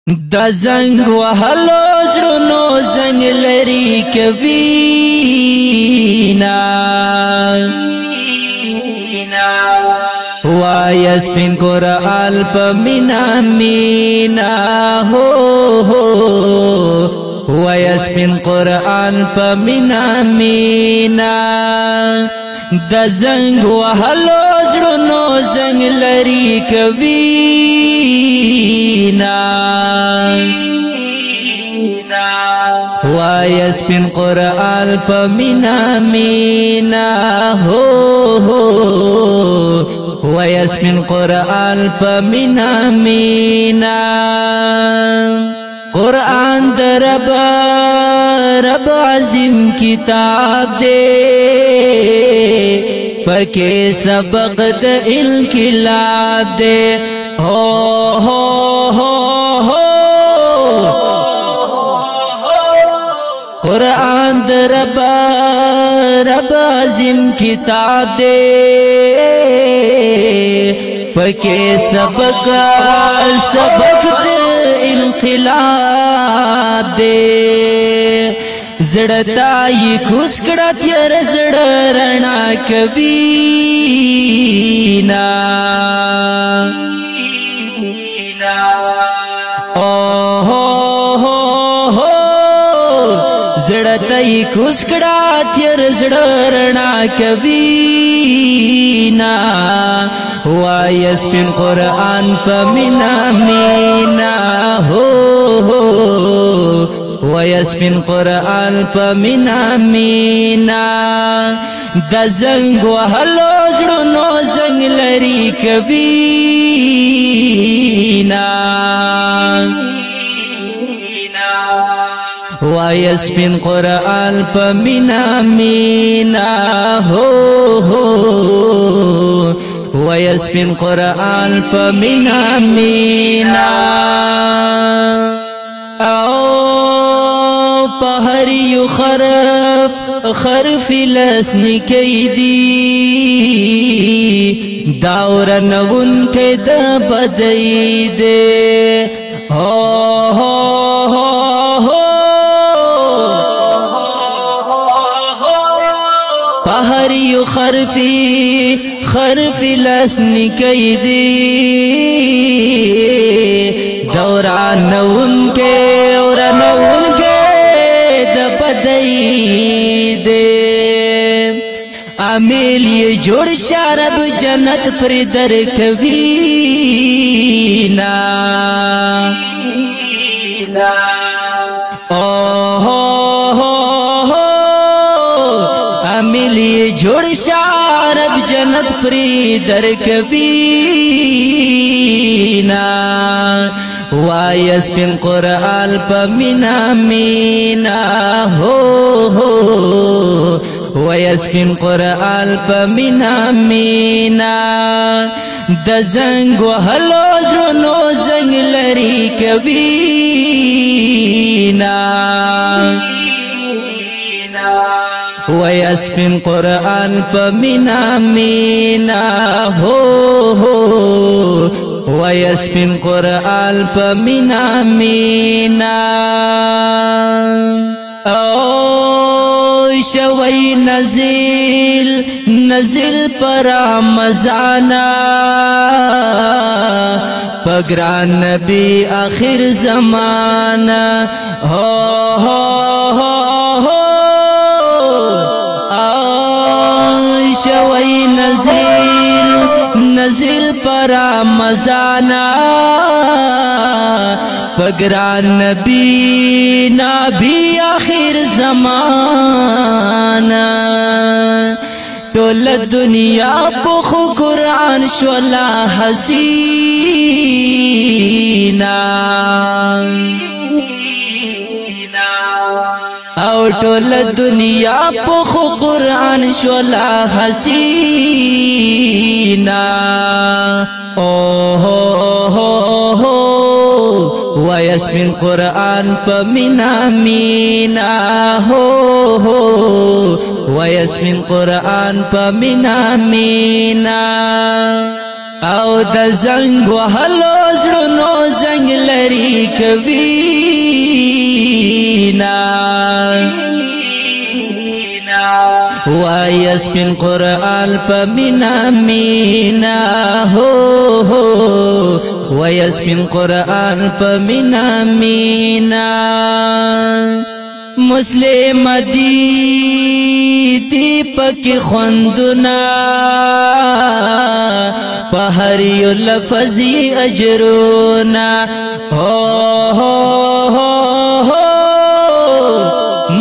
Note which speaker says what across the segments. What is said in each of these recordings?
Speaker 1: د زنګ وهلو زړونو زنګ لري کوینا وای سپین قرآن په مینا مینا هو وای سپین قرآن په مینا مینا د زنګ وهلو زړونو زنګ لري کوینا وای سپین قرآن په مینا مینا هو وای سپین قرآن په مینا مینا قرآن در رب عظیم کتاب دے پکې سبق د انقلاب دے ہو قرآن در رب عظیم کتاب دے پکې سبق د انقلاب دے زړتا یې کوس کړه تیر زړه رڼا کوینا زړتا یې کوس کړه تیر زړه رڼا کوینا وای سپین قرآن په مینا مینا هو وای سپین قرآن په مینا مینا د زنګ وهلو زړونو زنګ لري کوینا وای سپین قرآن په مینا مینا هو وای سپین قرآن په مینا مینا او پهر یو خرف لسنی کیدی داورنون کې د بدای دے پهر یو خرف لسنی کیدی دورانون کې د بدای دے عامل یې جوړ شرب جنت پر در کوینا عامل یې جوړ شرب جنت پر در کوینا وای سپین قرآن په مینا مینا هو وای سپین قرآن په مینا مینا د زنګ وهلو زړونو زنګ لري کوینا وای سپین قرآن په مینا مینا هو وای سپین قرآن په مینا مینا او شوی نزل پر رمضانا پگران نبی آخر زمانہ شوی نزل پر رمضانا پگران نبی آخر زمانہ ټول دنیا په قرآن شولا حسینا او ټول دنیا په قرآن شولا حسینا وای سپین قرآن په مینا مینا هو وای سپین قرآن په مینا مینا او د زنګ وهلو زړونو زنګ زنگ لری کوینا وای سپین قرآن پا مینا مینا ہو وای سپین قرآن پا مینا مینا مسلم دی پکی خوندنا پہری لفظی اجرونا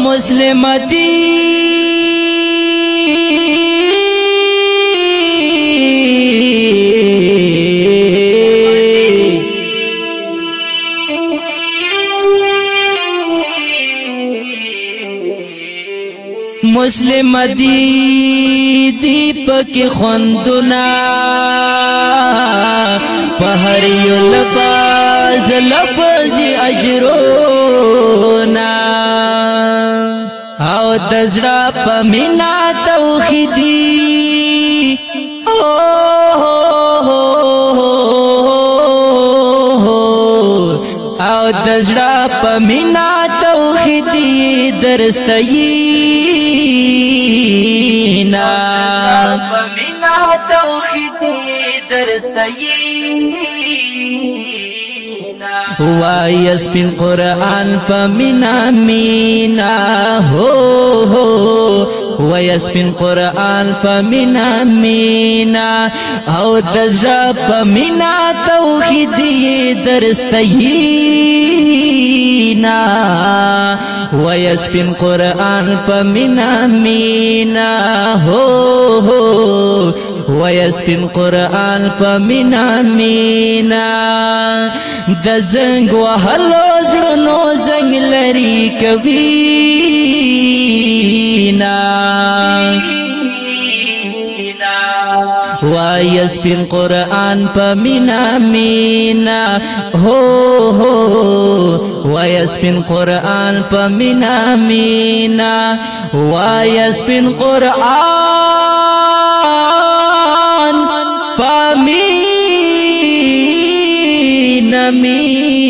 Speaker 1: مسلم مسلم دی پکی خوندنا پہری لفظ اجرونا او دزڑا پمینا توحیدی او دزڑا پمینا توحیدی درستینا پمینا توحیدی درستینا وای سپین قرآن پمینا مینا ہو وای سپین قرآن پمینا مینا او دزڑا پمینا توحیدی درستینا وای سپین قرآن پمینا مینا ہو وای سپین قرآن پمینا مینا د زنگ وهلو زړونو زنگ لري کوینا وای سپین قرآن پمینا مینا ہو وای سپین قرآن پمینا مینا وای سپین قرآن پمینا مینا مینا